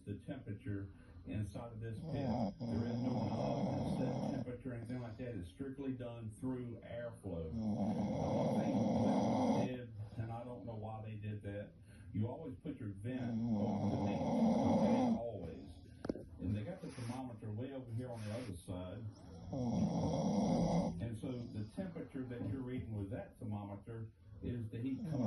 the temperature inside of this pit. There is no knob that set temperature or anything like that. It's strictly done through airflow. One thing that did, and I don't know why they did that, you always put your vent underneath, okay, always. And they got the thermometer way over here on the other side. And so the temperature that you're reading with that thermometer is the heat coming